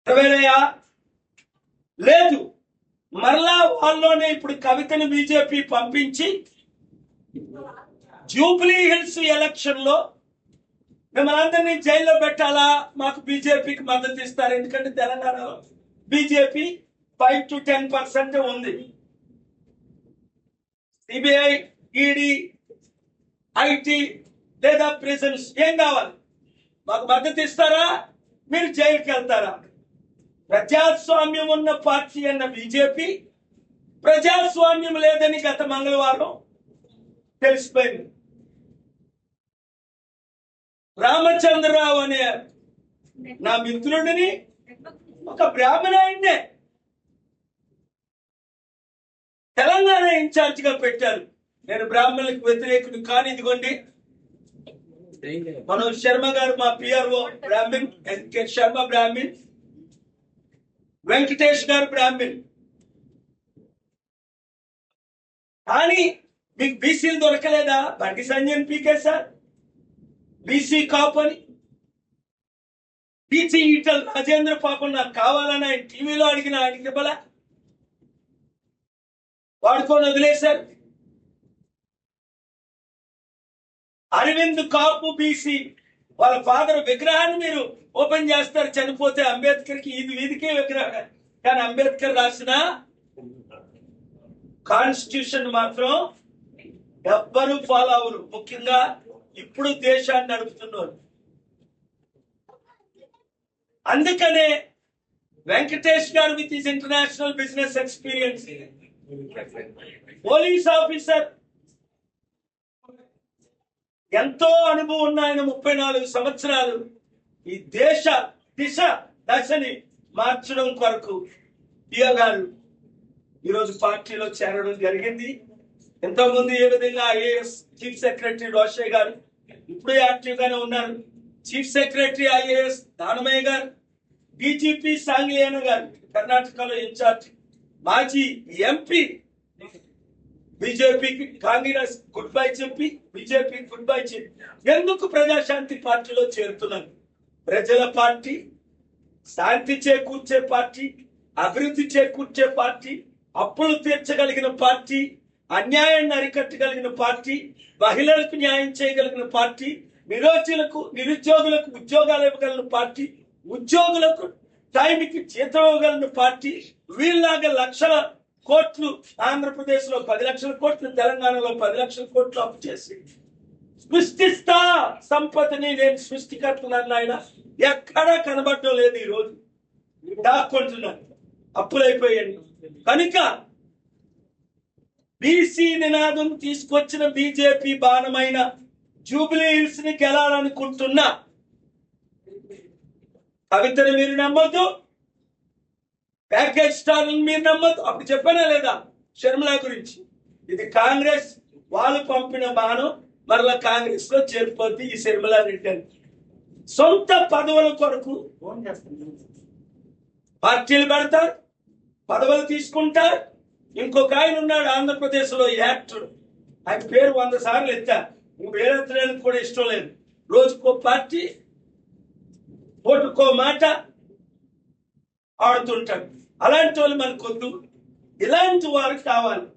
నెరవేరాయా? లేదు. మరలా వాళ్ళలోనే ఇప్పుడు కవితను బీజేపీ పంపించి జూబ్లీ హిల్స్ ఎలక్షన్ లో మిమ్మల్ని అందరినీ జైల్లో పెట్టాలా, మాకు బీజేపీకి మద్దతు ఇస్తారు. ఎందుకంటే తెలంగాణలో బీజేపీ 5 to 10% ఉంది. సిబిఐ, ఈడీ, ఐటీ లేదా ప్రిజన్స్ ఏం కావాలి? మాకు మద్దతు ఇస్తారా, మీరు జైలుకి వెళ్తారా? ప్రజాస్వామ్యం ఉన్న పార్టీ అన్న బీజేపీ ప్రజాస్వామ్యం లేదని గత మంగళవారం తెలిసిపోయింది. రామచంద్రరావు అనే నా మిత్రుడిని ఒక బ్రాహ్మణాయన్నే తెలంగాణ ఇన్ఛార్జ్ గా పెట్టారు. నేను బ్రాహ్మణులకు వ్యతిరేకుడు కానీ, ఇదిగోండి మనోజ్ శర్మ గారు మా పిఆర్ఓ బ్రాహ్మణ్, శర్మ బ్రాహ్మణ్, వెంకటేష్ గారు బ్రాహ్మణ్. కానీ మీకు బీసీలు దొరకలేదా? బండి సంజయ్ పీకేశారు బీసీ కాపు అని. బీసీ ఈటల్ రాజేంద్ర పాపం నాకు కావాలని ఆయన టీవీలో అడిగిన ఆయనకి ఇవ్వలే, వాడుకొని వదిలేశారు. అరవింద్ కాపు బీసీ, వాళ్ళ ఫాదర్ విగ్రహాన్ని మీరు ఓపెన్ చేస్తారు చనిపోతే అంబేద్కర్ కి, ఇది వీధికే విగ్రహం. కానీ అంబేద్కర్ రాసిన కాన్స్టిట్యూషన్ మాత్రం ఎవ్వరూ ఫాలో అవరు, ముఖ్యంగా ఇప్పుడు దేశాన్ని నడుపుతున్నారు. అందుకనే వెంకటేష్ గారు with his international business experience, police officer, ఎంతో అనుభవం ఉన్న ఆయన 34 సంవత్సరాలు ఈ దేశ దశని మార్చడం కొరకు పియ గారు ఈరోజు పార్టీలో చేరడం జరిగింది. ఎంతోమంది ఏ విధంగా ఐఏఎస్ చీఫ్ సెక్రటరీ రోషయ్య గారు ఇప్పుడు యాక్టివ్ గానే ఉన్నారు. చీఫ్ సెక్రటరీ ఐఏఎస్ దానమయ్య గారు, డీజీపీ సాంగ్లియాన గారు కర్ణాటకలో ఇన్ఛార్జ్, మాజీ ఎంపీ బీజేపీకి కాంగ్రెస్ గుడ్ బై చెప్పి బీజేపీ గుడ్ బై చెప్పి ఎందుకు ప్రజాశాంతి పార్టీలో చేరుతున్నారు? ప్రజల పార్టీ, శాంతి చేకూర్చే పార్టీ, అభివృద్ధి చేకూర్చే పార్టీ, అప్పులు తీర్చగలిగిన పార్టీ, అన్యాయాన్ని అరికట్టగలిగిన పార్టీ, మహిళలకు న్యాయం చేయగలిగిన పార్టీ, నిరుద్యోగులకు ఉద్యోగాలు ఇవ్వగలిగిన పార్టీ, ఉద్యోగులకు టైంకి జీతం ఇవ్వగలిగిన పార్టీ. వీళ్ళలాగా లక్షల కోట్లు ఆంధ్రప్రదేశ్ లో 10 లక్షల కోట్లు, తెలంగాణలో 10 లక్షల కోట్లు అప్పు చేసి సృష్టిస్తా సంపదని, నేను సృష్టికర్తనన్న ఆయన ఎక్కడా కనబడటం లేదు. ఈ రోజు దాక్కుంటున్నాను, అప్పులైపోయాను. కనుక బీసీ నినాదం తీసుకొచ్చిన బీజేపీ బాణమైన జూబ్లీ హిల్స్ ని గెలాలనుకుంటున్నా కవితను మీరు నమ్మొద్దు, ప్యాకేజ్ స్టార్లను మీరు నమ్మొద్దు. అప్పుడు చెప్పానా లేదా షర్మిల గురించి? ఇది కాంగ్రెస్ వాళ్ళు పంపిన బాణం, మరలా కాంగ్రెస్ లో చేరిపోద్ది ఈ షర్మిల రెడ్డి అని. సొంత పదవుల కొరకు పార్టీలు పెడతారు, పదవులు తీసుకుంటారు. ఇంకొక ఆయన ఉన్నాడు ఆంధ్రప్రదేశ్ లో యాక్టర్, ఆయన పేరు 100 సార్లు ఎత్తా, వేరెత్తడానికి కూడా ఇష్టం లేదు. రోజుకో పార్టీ, ఓటుకో మాట ఆడుతుంటాడు. అలాంటి వాళ్ళు మనకొద్దు, ఇలాంటి వారు కావాలి.